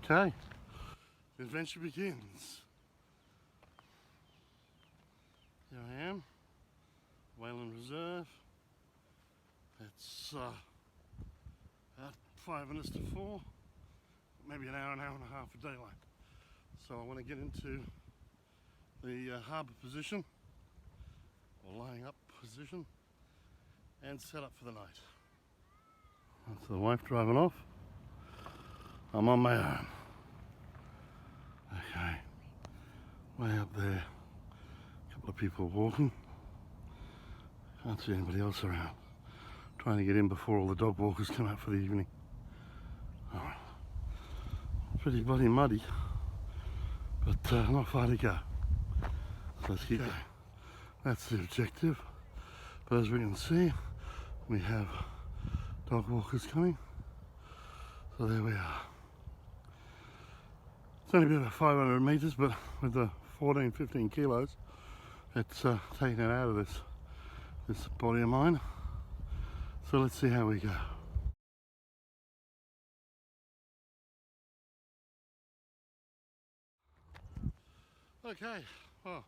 Okay, the adventure begins. Here I am, Whalan Reserve. It's about 5 minutes to 4, maybe an hour and a half of daylight. So I want to get into the harbour position, or lying up position, and set up for the night. That's the wife driving off. I'm on my own. Okay, way up there, a couple of people walking. Can't see anybody else around. Trying to get in before all the dog walkers come out for the evening. Oh, pretty bloody muddy, but not far to go. So let's keep going. That's the objective. But as we can see, we have dog walkers coming. So there we are. It's only been about 500 metres, but with the 14-15 kilos, it's taken it out of this body of mine. So let's see how we go. Okay, well,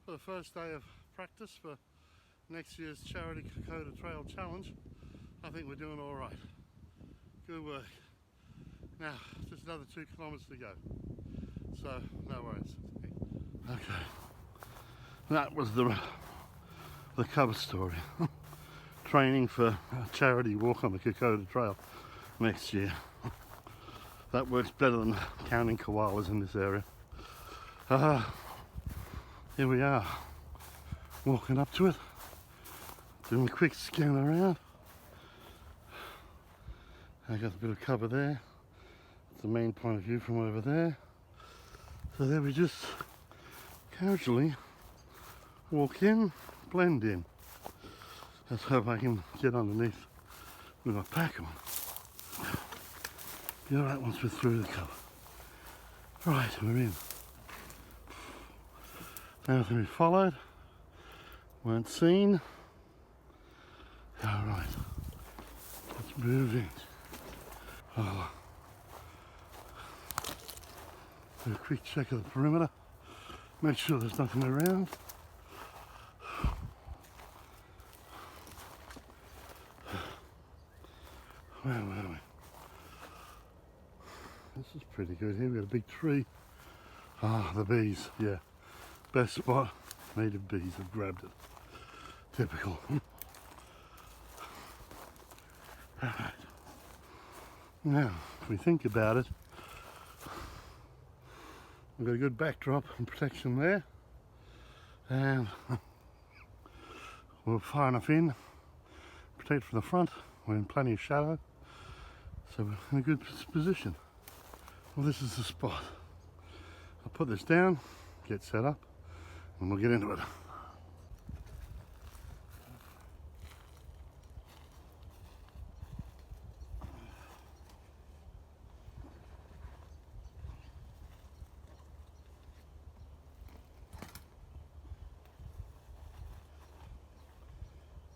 for the first day of practice for next year's Charity Kokoda Trail Challenge, I think we're doing all right. Good work. Now, just another 2 kilometres to go, so no worries. Okay, that was the cover story. Training for a charity walk on the Kokoda Trail next year. That works better than counting koalas in this area. Here we are, walking up to it, doing a quick scan around. I got a bit of cover there. It's the main point of view from over there. So there we just casually walk in, blend in. Let's hope I can get underneath with my pack on. Be alright once we're through the cover. Right, we're in. Now to be followed, weren't seen. Alright, let's move in. Oh. Do a quick check of the perimeter, make sure there's nothing around. Where were we? This is pretty good here, we've got a big tree. Ah, the bees, yeah. Best spot, native bees have grabbed it. Typical. Alright. Now, if we think about it, we've got a good backdrop and protection there, and we're far enough in, protect from the front, we're in plenty of shadow, so we're in a good position. Well, this is the spot. I'll put this down, get set up, and we'll get into it.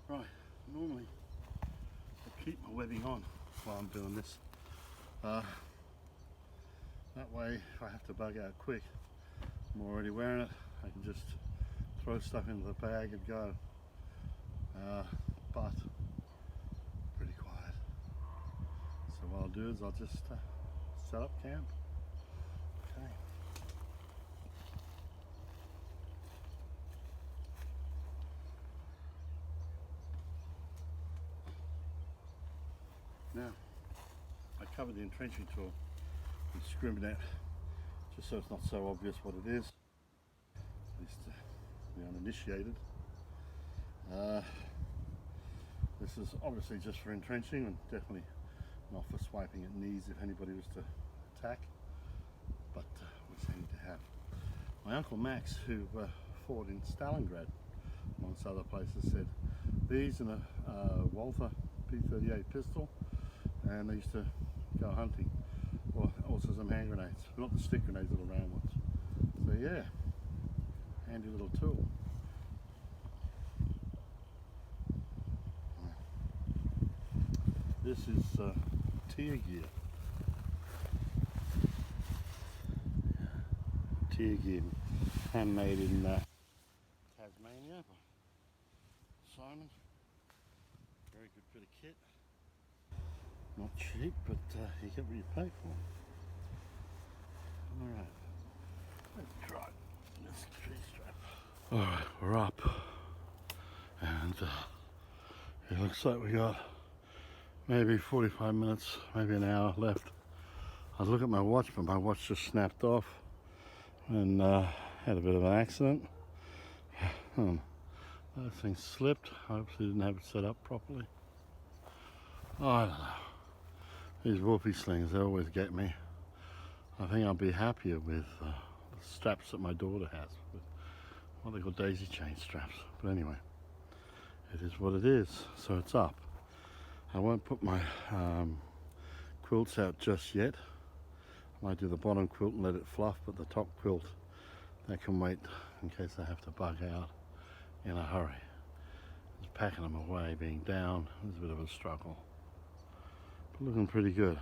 Right, normally I keep my webbing on while I'm doing this. That way, if I have to bug out quick, I'm already wearing it. I can just throw stuff into the bag and go. But pretty quiet. So what I'll do is I'll just set up camp. Okay. Now, I covered the entrenching tool with discriminate just so it's not so obvious what it is, at least to the uninitiated. This is obviously just for entrenching and definitely not for swiping at knees if anybody was to attack, but what's handy to have. My Uncle Max, who fought in Stalingrad amongst other places, said these and a Walther P38 pistol, and they used to go hunting, or also some hand grenades, not the stick grenades, little round ones. So yeah, handy little tool. This is tier gear. Tier gear, handmade in Tasmania by Simon. Very good bit of kit. Not cheap, but you get what you pay for. Alright, let's try this tree strap. Alright, we're up. And it looks like we got maybe 45 minutes, maybe an hour left. I look at my watch, but my watch just snapped off and had a bit of an accident. That thing slipped. I obviously didn't have it set up properly. Oh, I don't know. These whoopee slings, they always get me. I think I'll be happier with the straps that my daughter has, with what they call daisy chain straps. But anyway, it is what it is, so it's up. I won't put my quilts out just yet. I might do the bottom quilt and let it fluff, but the top quilt, that can wait in case I have to bug out in a hurry. Just packing them away, being down, is a bit of a struggle. But looking pretty good.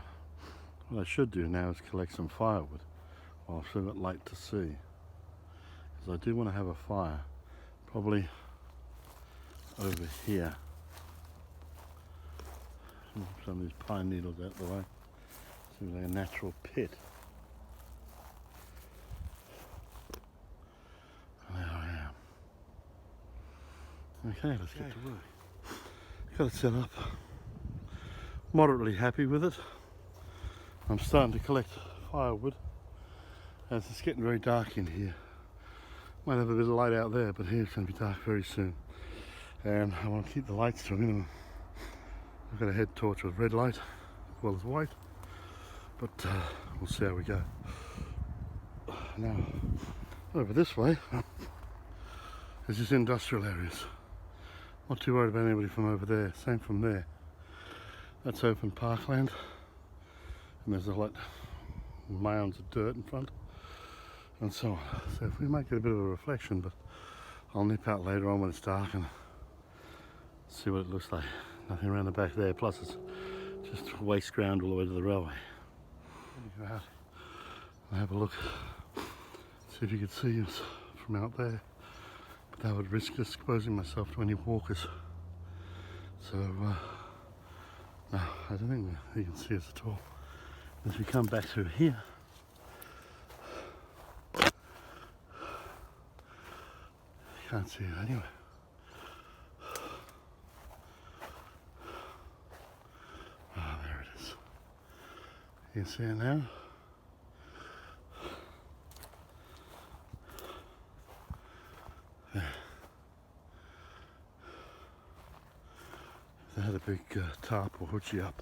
What I should do now is collect some firewood while I've still got light to see. Because I do want to have a fire, probably over here. Move some of these pine needles out of the way. Seems like a natural pit. And there I am. Okay, let's get to work. Got it set up. Moderately happy with it. I'm starting to collect firewood as it's getting very dark in here. Might have a bit of light out there, but here it's going to be dark very soon. And I want to keep the lights to a minimum. I've got a head torch with red light as well as white, but we'll see how we go. Now, over this way is just industrial areas. Not too worried about anybody from over there. Same from there. That's open parkland, and there's a lot mounds of dirt in front, and so on. So if we might get a bit of a reflection, but I'll nip out later on when it's dark and see what it looks like. Nothing around the back there, plus it's just waste ground all the way to the railway. Go out and have a look, see if you could see us from out there, but that would risk exposing myself to any walkers. So no, I don't think you can see us at all. As we come back through here, you can't see it anyway. You can see it now. There. If they had a big tarp or hoochie up,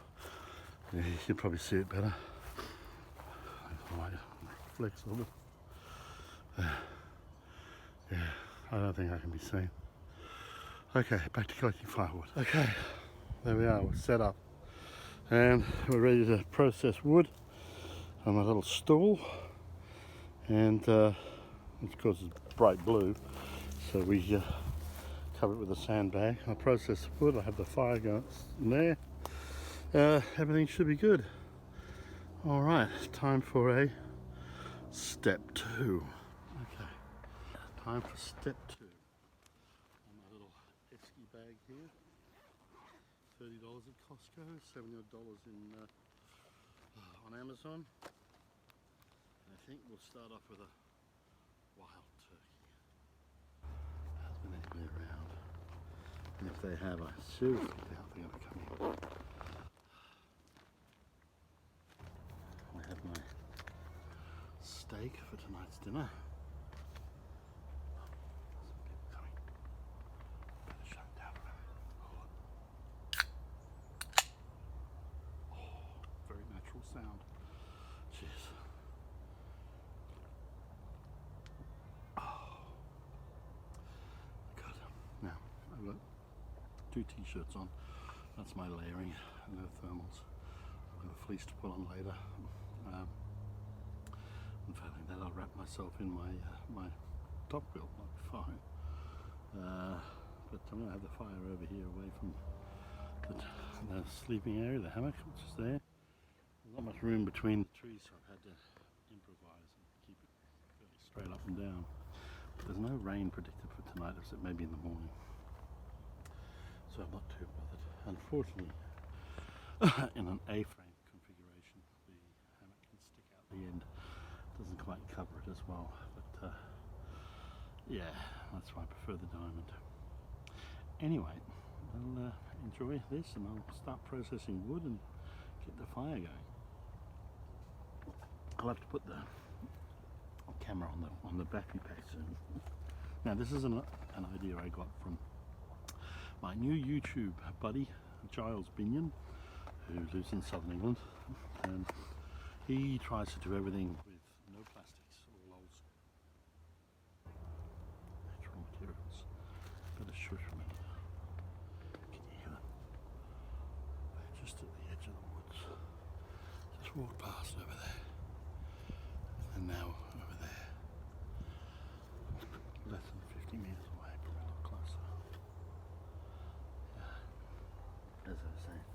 yeah, you could probably see it better. I might flex a little bit. There. Yeah, I don't think I can be seen. Okay, back to collecting firewood. Okay, there we are, we're set up. And we're ready to process wood on a little stool, and it's because it's bright blue, so we cover it with a sandbag. I'll process the wood. I have the fire going in there, everything should be good. All right, time for a step 2. Okay, time for step 2. On my little esky bag here, $30 at Costco, $70 in on Amazon. I think we'll start off with a wild turkey. Has been anywhere around, and if they have, I seriously doubt they're going to come in. I have my steak for tonight's dinner. Some people coming. Better shut it down. Oh, very natural sound. Cheers. Oh, good. Now I've got 2 t-shirts on. That's my layering and no thermals. I've got a fleece to put on later. And failing that, I'll wrap myself in my top quilt. Might be fine. But I'm going to have the fire over here away from the sleeping area, the hammock, which is there. There's not much room between the trees, so I've had to improvise and keep it fairly straight up and down. But there's no rain predicted for tonight, except maybe in the morning. So I'm not too bothered. Unfortunately, in an A-frame configuration, the hammock can stick out the end. Doesn't quite cover it as well, but yeah, that's why I prefer the diamond. Anyway, I'll enjoy this and I'll start processing wood and get the fire going. I'll have to put the camera on the battery pack soon. Now this is an idea I got from my new YouTube buddy, Giles Binion, who lives in southern England, and he tries to do everything with no plastics, all old natural materials. Better shush from it. Can you hear them? They're just at the edge of the woods. Just walked past over there, and now over there. Less than 50 meters away, probably a lot closer. Yeah, as I was saying,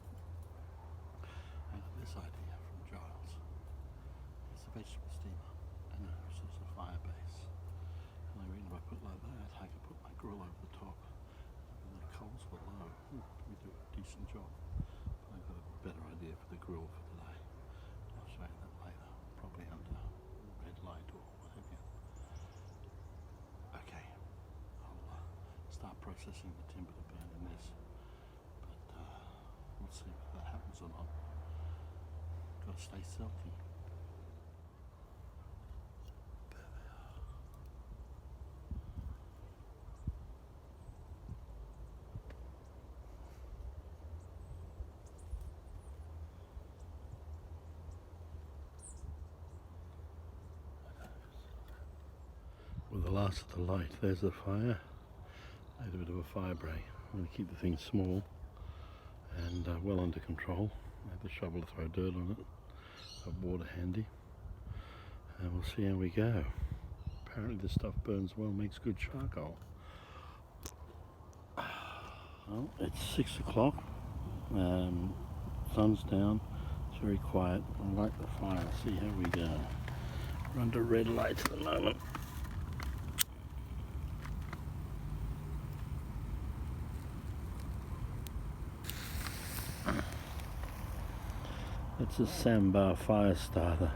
I got this idea from Giles. It's a vegetable steamer and a sort of fire base. And I reckon if I put it like that, I could put my grill over the top. And the coals below, we do a decent job. But I've got a better idea for the grill for today. I'll show you that later, probably under red light or what have you. Okay, I'll start processing the timber to burn in this. But we'll see if that happens or not. Gotta stay stealthy. There they are. With the last of the light, there's the fire. I had a bit of a fire break. I'm going to keep the thing small and well under control. I have the shovel to throw dirt on it. Got water handy. And we'll see how we go. Apparently this stuff burns well, makes good charcoal. Well, it's 6 o'clock. Sun's down. It's very quiet. I like the fire. See how we go. We're under red lights at the moment. It's a sandbar fire starter.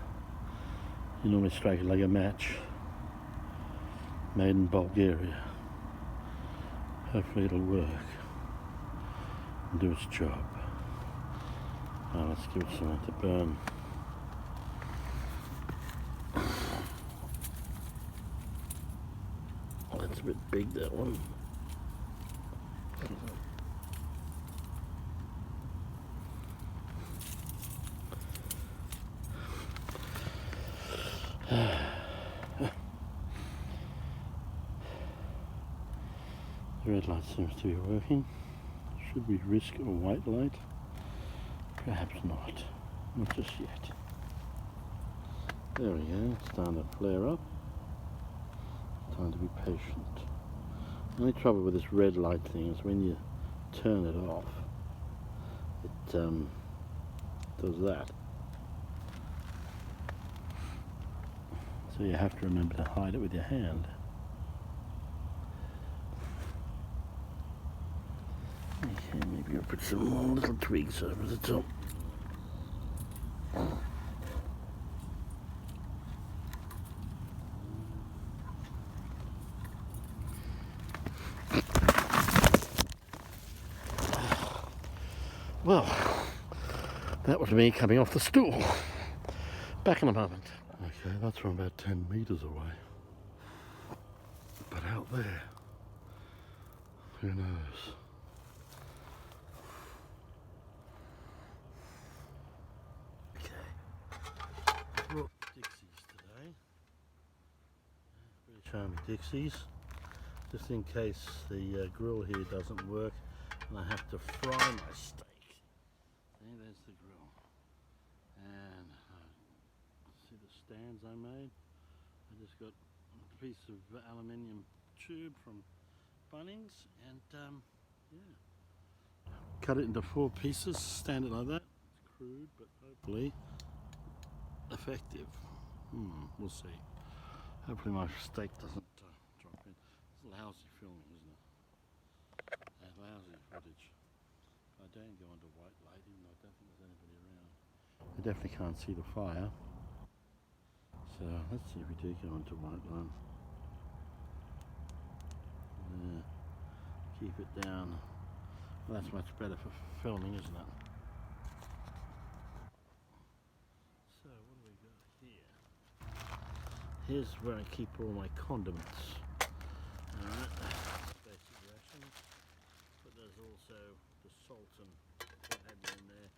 You normally strike it like a match. Made in Bulgaria. Hopefully it'll work and do its job. Now let's give it something to burn. That's a bit big, that one. The red light seems to be working. Should we risk a white light? Perhaps not. Not just yet. There we go. It's starting to flare up. Time to be patient. The only trouble with this red light thing is when you turn it off, it does that. So you have to remember to hide it with your hand. Okay, maybe I'll put some more little twigs over the top. Well, that was me coming off the stool. Back in a moment. Okay, that's from about 10 meters away. But out there, who knows? Okay, brought Dixies today. Pretty charming Dixies. Just in case the grill here doesn't work and I have to fry my steak. See, there's the grill. And see the stands I made? I just got a piece of aluminium tube from Bunnings and yeah. Cut it into 4 pieces, stand it like that. It's crude but hopefully effective. We'll see. Hopefully my steak doesn't drop in. It's lousy filming, isn't it? Lousy footage. I don't go into white light even though I don't think there's anybody around. I definitely can't see the fire. So let's see if we do go into white light. Yeah. Keep it down. Well, that's much better for filming, isn't it? So what do we got here? Here's where I keep all my condiments. Alright, basic rations. But there's also the salt and what have you in there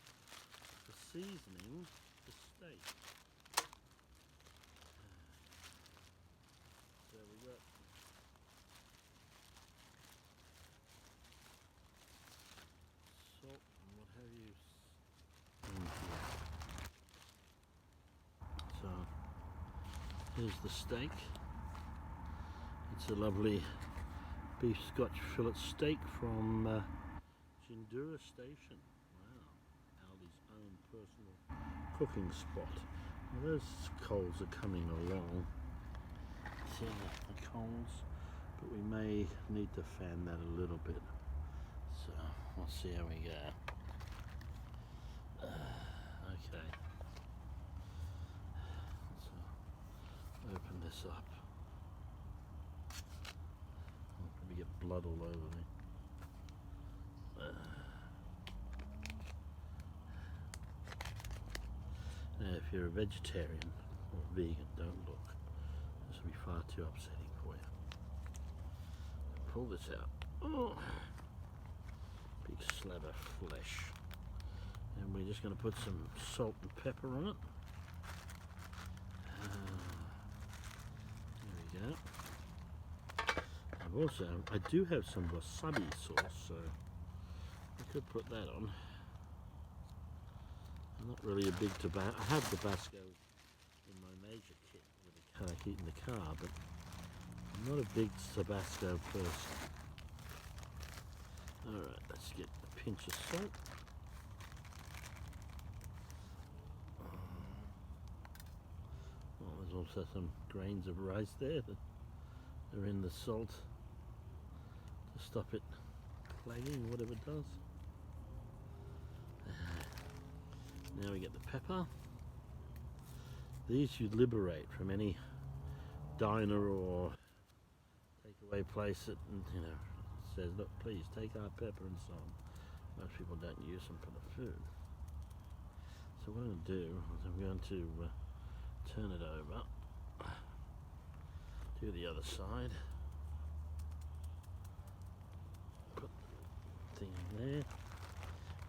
for seasoning the steak. So we got salt and what have you in here. So here's the steak. It's a lovely beef Scotch fillet steak from Jindura Station. Wow, Aldi's own personal cooking spot. Well, those coals are coming along. See the coals, but we may need to fan that a little bit. So we'll see how we go. Okay. Let's open this up. I'll probably get blood all over me. Now, if you're a vegetarian or vegan, don't look. This will be far too upsetting for you. Pull this out. Oh, big slab of flesh. And we're just going to put some salt and pepper on it. There we go. I do have some wasabi sauce, so I could put that on. I'm not really a big Tabasco. I have Tabasco in my major kit with the car heat in the car, but I'm not a big Tabasco person. Alright, let's get a pinch of salt. Well, there's also some grains of rice there that are in the salt to stop it clagging, whatever it does. Now we get the pepper. These you liberate from any diner or takeaway place that, you know, says, look, please take our pepper and salt. Most people don't use them for the food. So what I'm going to do is I'm going to turn it over, do the other side, put the thing in there,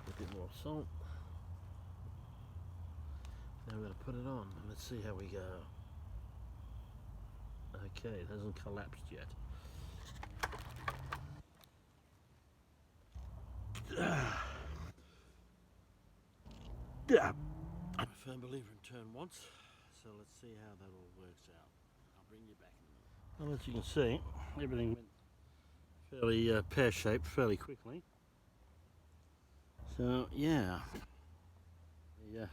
a bit more salt. Now we're going to put it on and let's see how we go. Okay, it hasn't collapsed yet. I'm a firm believer in turn once, so let's see how that all works out. I'll bring you back in a minute. Well, as you can see, everything went fairly pear-shaped fairly quickly. So yeah, Yeah,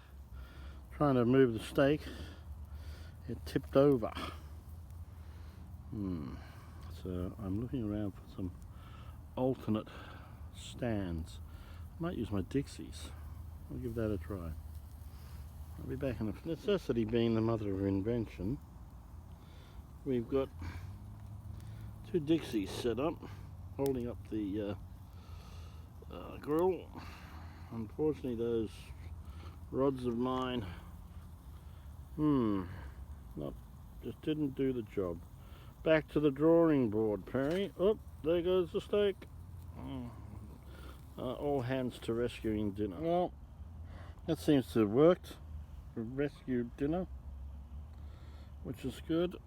trying to move the stake, it tipped over. So I'm looking around for some alternate stands. I might use my Dixies. I'll give that a try. I'll be back in a... Necessity being the mother of invention, we've got two Dixies set up, holding up the grill. Unfortunately, those rods of mine, just didn't do the job. Back to the drawing board, Perry. Oh, there goes the steak. All hands to rescuing dinner. Well, that seems to have worked. We've rescued dinner, which is good.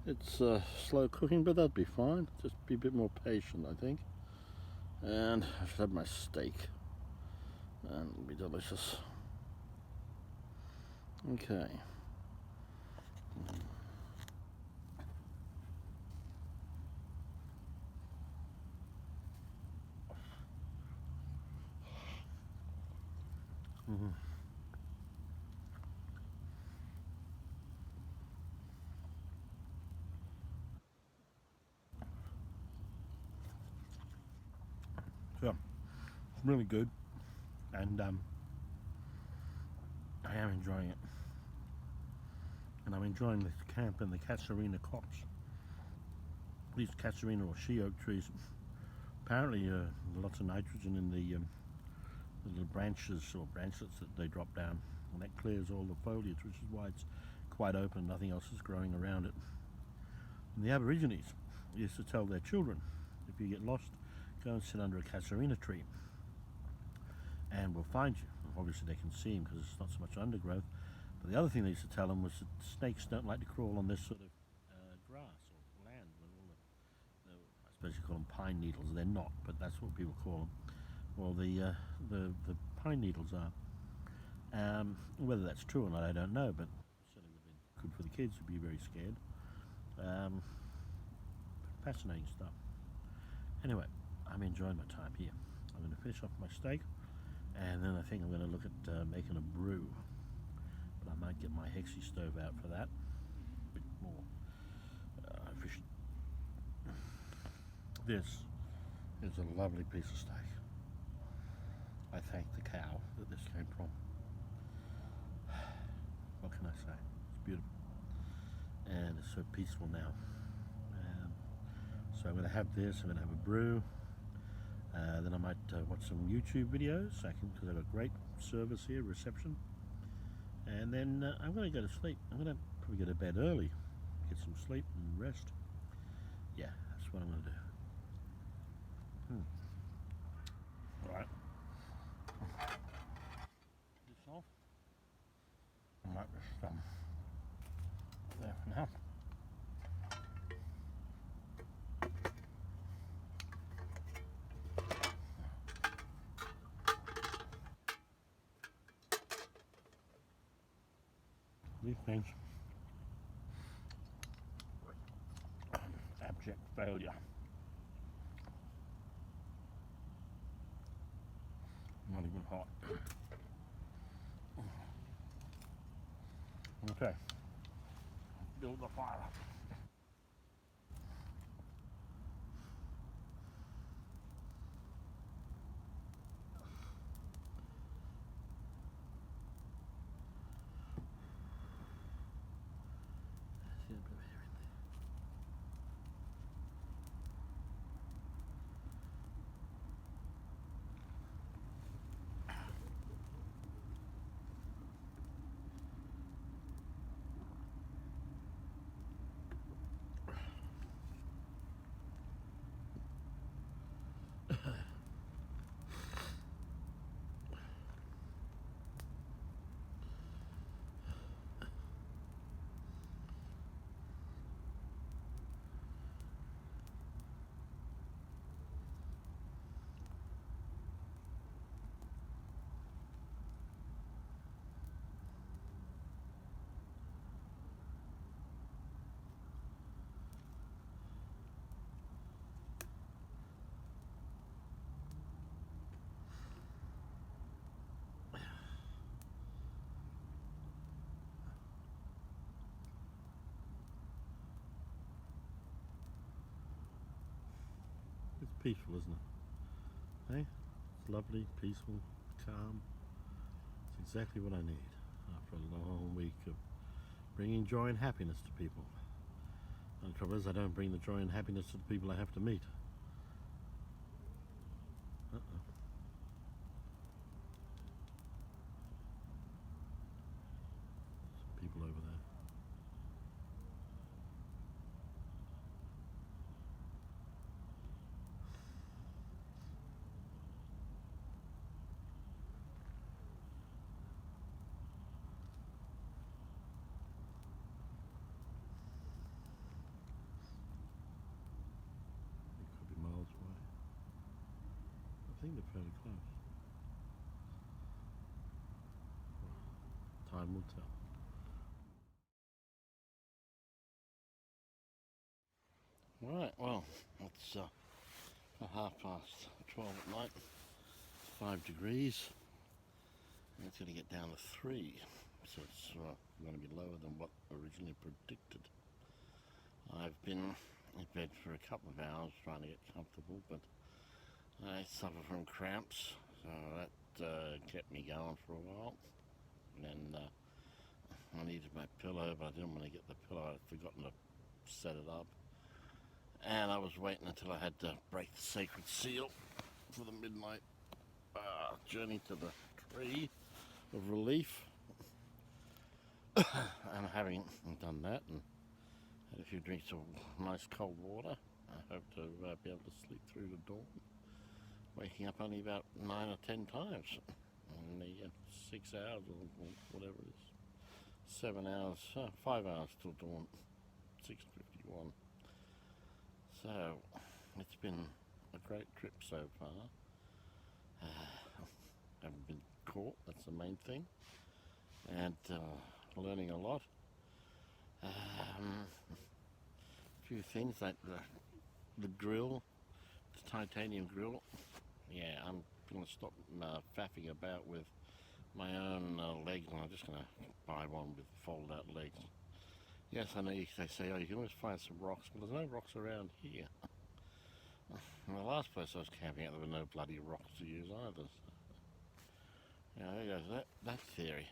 It's slow cooking, but that'd be fine. Just be a bit more patient, I think. And I should have my steak. And it'll be delicious. Okay. So, it's really good, and I am enjoying it. And I'm enjoying the camp and the Casuarina copse. These Casuarina or she oak trees, apparently lots of nitrogen in the little branches or branchlets that they drop down, and that clears all the foliage, which is why it's quite open, nothing else is growing around it. And the Aborigines used to tell their children, if you get lost, go and sit under a casuarina tree and we'll find you. Obviously they can see them because it's not so much undergrowth, but the other thing they used to tell them was that snakes don't like to crawl on this sort of grass or land with all the, I suppose you call them pine needles. They're not, but that's what people call them. Well, the pine needles are. Whether that's true or not, I don't know, but certainly would have been good for the kids who'd be very scared. Fascinating stuff. Anyway, I'm enjoying my time here. I'm going to finish off my steak, and then I think I'm going to look at making a brew. But I might get my Hexie stove out for that. A bit more efficient. This is a lovely piece of steak. I thank the cow that this came from. What can I say? It's beautiful. And it's so peaceful now. So I'm going to have this, I'm going to have a brew. Then I might watch some YouTube videos, because I've got great service here, reception. And then I'm going to go to sleep. I'm going to probably go to bed early, get some sleep and rest. Yeah, that's what I'm going to do. Alright. This off. I might just there for now. These things, abject failure. Not even hot. Okay, build the fire. peaceful, isn't it? Hey? It's lovely, peaceful, calm. It's exactly what I need after a long week of bringing joy and happiness to people. And the trouble is, I don't bring the joy and happiness to the people I have to meet. Some people over there. It could be miles away. I think they're fairly close. Time will tell. Right, well, it's 12:30 at night. It's 5 degrees. And it's going to get down to 3, so it's going to be lower than what originally predicted. I've been in bed for a couple of hours trying to get comfortable, but I suffer from cramps, so that kept me going for a while. And I needed my pillow, but I didn't want to get the pillow. I'd forgotten to set it up. And I was waiting until I had to break the sacred seal for the midnight journey to the tree of relief. And having done that and had a few drinks of nice cold water, I hope to be able to sleep through the dawn, waking up only about 9 or 10 times in the 6 hours or whatever it is. 7 hours, 5 hours till dawn, 6:51. So it's been a great trip so far. Haven't been caught, that's the main thing, and learning a lot. A few things like the grill, the titanium grill. Yeah, I'm going to stop faffing about with my own legs, and I'm just going to buy one with fold out legs. Yes, I know they say, oh, you can always find some rocks, but there's no rocks around here. In the last place I was camping out, there were no bloody rocks to use either. So, yeah, there goes that theory.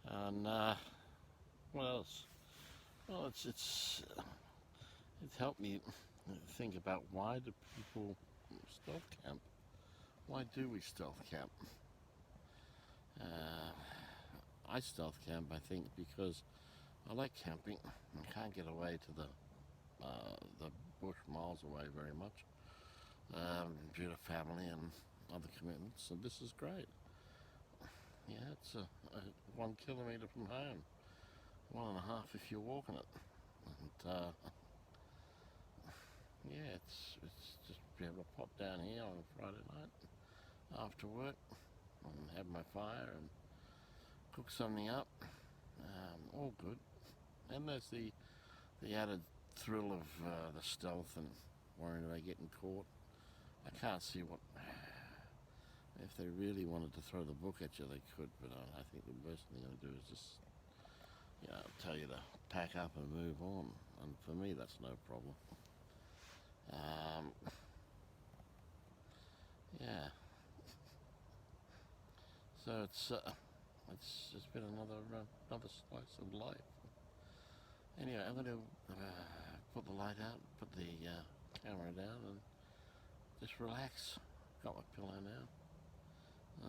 And what else? Well, it's helped me think about, why do people stealth camp? Why do we stealth camp? I stealth camp, I think, because I like camping. I can't get away to the bush miles away very much due to family and other commitments, and this is great. Yeah, it's 1 kilometre from home, 1.5 if you're walking it, and yeah, it's just be able to pop down here on a Friday night after work and have my fire and cook something up. All good. And there's the added thrill of the stealth and worrying about getting caught. I can't see what, if they really wanted to throw the book at you, they could, but I think the worst thing they're going to do is just, tell you to pack up and move on, and for me that's no problem. Yeah. So it's been another slice of life. Anyway, I'm going to put the light out, put the camera down, and just relax. Got my pillow now.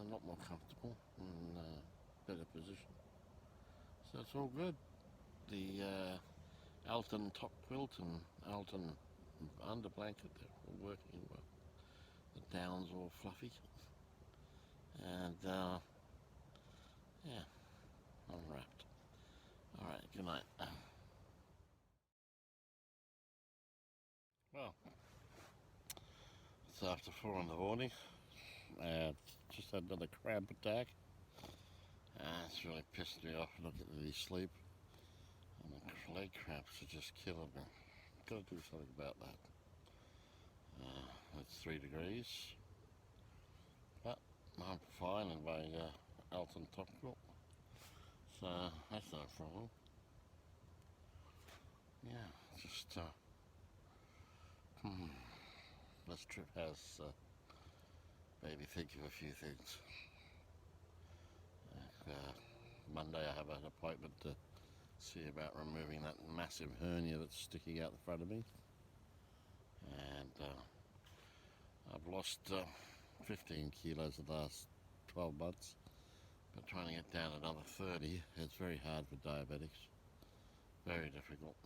A lot more comfortable and better position. So it's all good. The Alton top quilt and Alton under blanket, they're all working well. The down's all fluffy. And yeah, I'm wrapped. Alright, good night. Well, it's after 4 in the morning. Just had another cramp attack. It's really pissed me off not getting any sleep. And the leg cramps are just killing me. Gotta do something about that. It's 3 degrees. But I'm fine in my Alton top quilt. So that's no problem. Yeah, just this trip has made me think of a few things. Monday I have an appointment to see about removing that massive hernia that's sticking out the front of me, and I've lost 15 kilos the last 12 months, but trying to get down another 30 is very hard for diabetics, very difficult.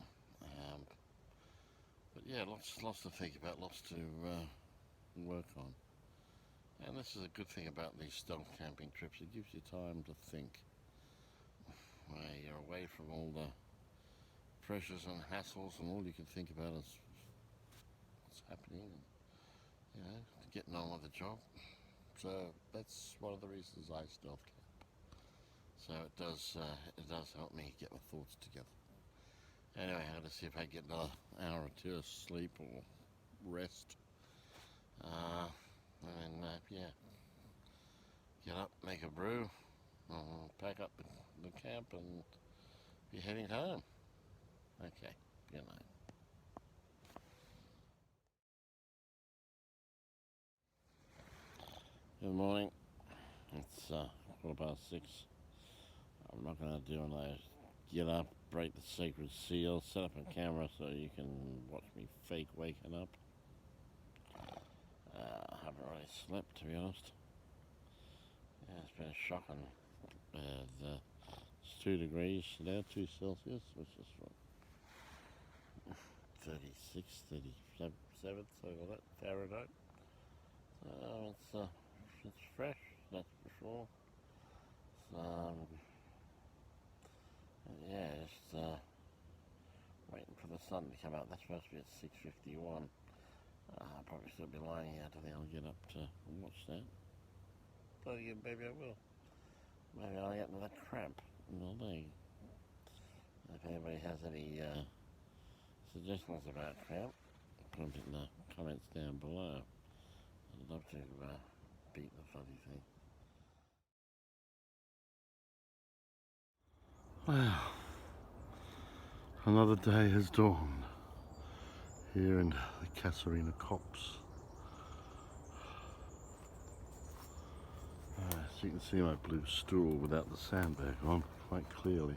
But yeah, lots to think about, lots to work on. And this is a good thing about these stealth camping trips, it gives you time to think. You're away from all the pressures and hassles, and all you can think about is what's happening and, you know, getting on with the job. So that's one of the reasons I stealth camp. So it does help me get my thoughts together. Anyway, I'm going to see if I get another hour or two of sleep or rest. And yeah, get up, make a brew, pack up the camp and be heading home. Okay, good night. Good morning. It's 6:15. I'm not going to do anything. Get up, break the sacred seal, set up a camera so you can watch me fake waking up. I haven't really slept, to be honest. Yeah, it's been shocking. It's 2 degrees now, 2 Celsius, which is what, 36, 37, something like that, Fahrenheit. It's fresh, that's for sure. Yeah, just waiting for the sun to come out. That's supposed to be at 6:51. I'll probably still be lying here till I'll get up to watch that. But again, maybe I will. Maybe I'll get another cramp in the leg. If anybody has any suggestions about cramp, put them in the comments down below. I'd love to beat the bloody thing. Wow. Another day has dawned here in the Casuarina Copse. So you can see my blue stool without the sandbag on quite clearly.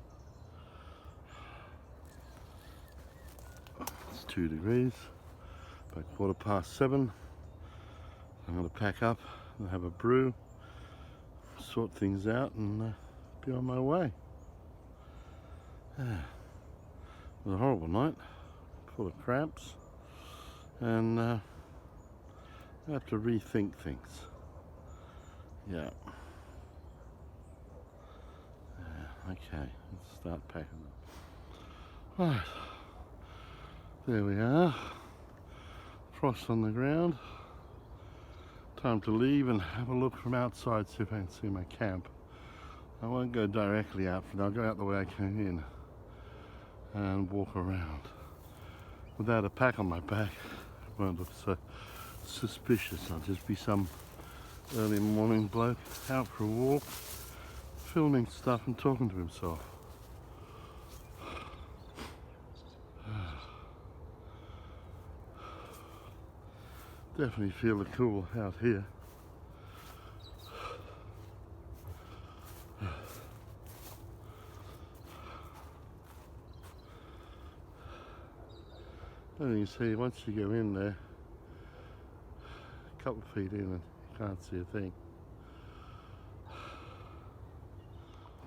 It's 2 degrees, about 7:15. I'm going to pack up and have a brew, sort things out and be on my way. It was a horrible night, full of cramps, and I have to rethink things. Yeah. Okay, let's start packing up. Right, there we are. Frost on the ground. Time to leave and have a look from outside, see if I can see my camp. I won't go directly out, but I'll go out the way I came in and walk around. Without a pack on my back, it won't look so suspicious. I'll just be some early morning bloke out for a walk, filming stuff and talking to himself. Definitely feel the cool out here. And you see, once you go in there, a couple of feet in and you can't see a thing.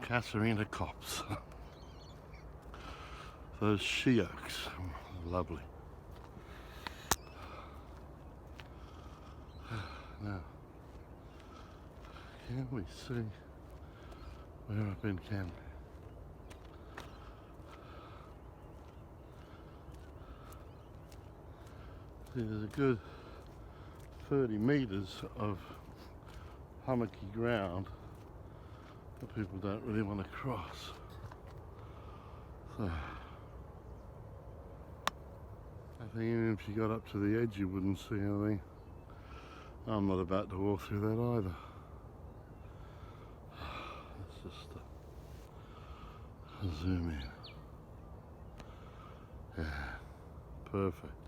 Casuarina Copse. Those she oaks, lovely. Now, can we see where I've been camping? See, there's a good 30 meters of hummocky ground that people don't really want to cross. So, I think even if you got up to the edge you wouldn't see anything. I'm not about to walk through that either. Let's just zoom in. Yeah, perfect.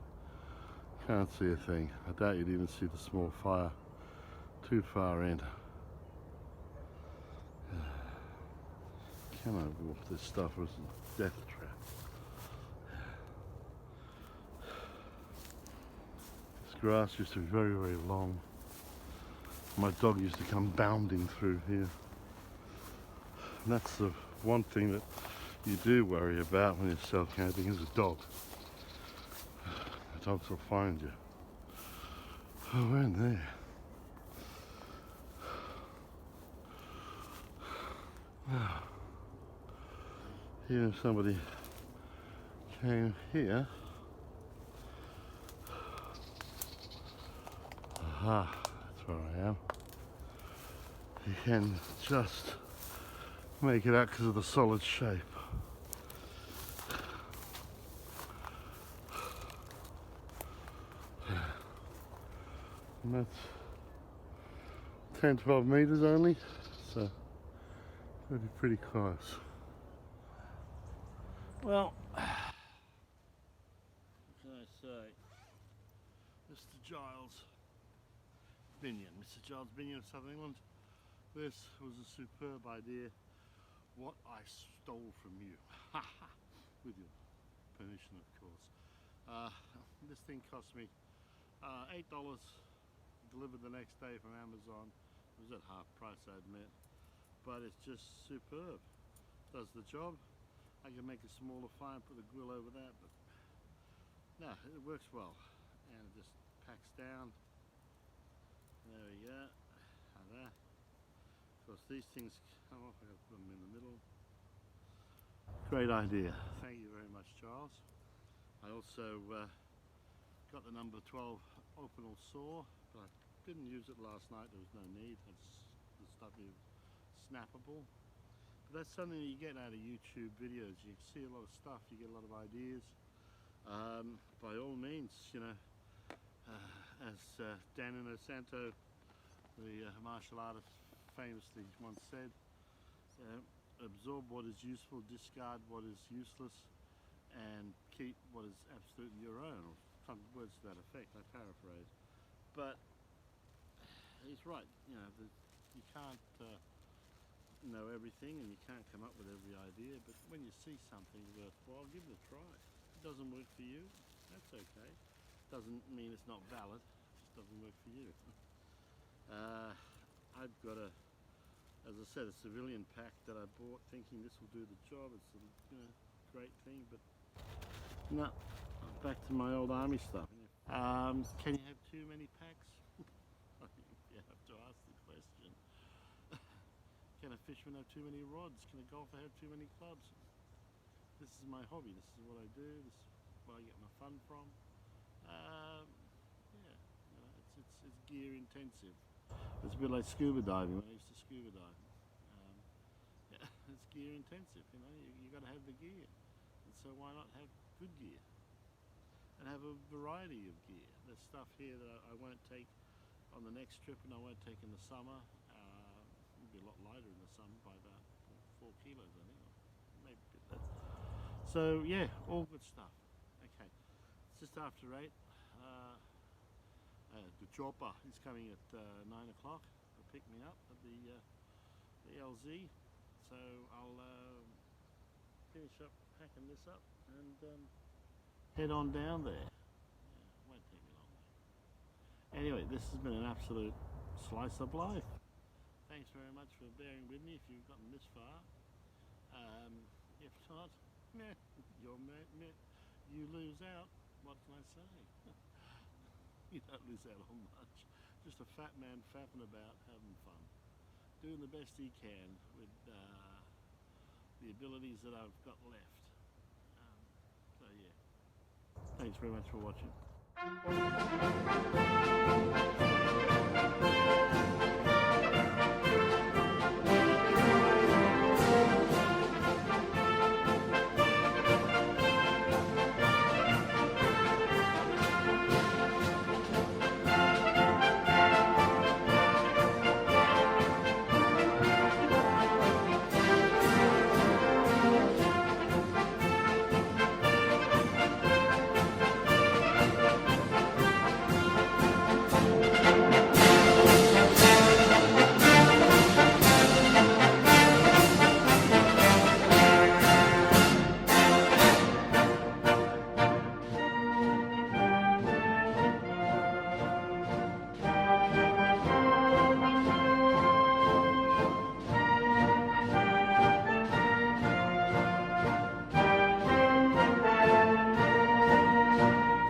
Can't see a thing. I doubt you'd even see the small fire too far in. Can I walk this stuff as a death trap? This grass used to be very, very long. My dog used to come bounding through here. And that's the one thing that you do worry about when you're self camping is a dog. The dogs will find you. Oh, we're in there. Even if somebody came here, aha, that's where I am. You can just make it out because of the solid shape. And that's 10-12 meters only, so it'll be pretty close. Well, what can I say? Mr. Giles Binion, Mr. Giles Binion of Southern England. This was a superb idea. What I stole from you, with your permission, of course. This thing cost me $8, delivered the next day from Amazon. It was at half price, I admit, but it's just superb. Does the job. I can make a smaller fire and put a grill over that, but no, it works well, and it just packs down. There we go. Like that. Of course, these things come off. I have to put them in the middle. Great idea. Thank you very much, Charles. I also got the number 12 opinel saw, but I didn't use it last night. There was no need. The stuff is snappable. But that's something that you get out of YouTube videos. You see a lot of stuff. You get a lot of ideas. By all means, you know, as Dan Inosanto, the martial artist, famously once said, absorb what is useful, discard what is useless, and keep what is absolutely your own, or some words to that effect. I paraphrase, but he's right. You know, you can't know everything, and you can't come up with every idea, but when you see something worthwhile, give it a try. If it doesn't work for you, that's okay. Doesn't mean it's not valid, it just doesn't work for you. I've got as I said, a civilian pack that I bought thinking this will do the job. It's a great thing, but no, back to my old army stuff. Can you have too many packs? I think you have to ask the question. Can a fisherman have too many rods? Can a golfer have too many clubs? This is my hobby. This is what I do. This is where I get my fun from. Yeah, it's gear intensive. It's a bit like scuba diving. When I used to scuba dive, yeah, it's gear intensive. You know, you got to have the gear, and so why not have good gear and have a variety of gear? There's stuff here that I won't take on the next trip, and I won't take in the summer. It'll be a lot lighter in the summer by about 4 kilos, I think, or maybe a bit less. So yeah, all good stuff. Okay, it's just after 8. The chopper is coming at 9 o'clock to pick me up at the LZ, so I'll finish up packing this up and head on down there. Yeah, won't take me long though. Anyway, this has been an absolute slice of life. Thanks very much for bearing with me if you've gotten this far. If not, meh, you lose out. What can I say? You don't lose out on much. Just a fat man fapping about, having fun. Doing the best he can with the abilities that I've got left. So yeah. Thanks very much for watching.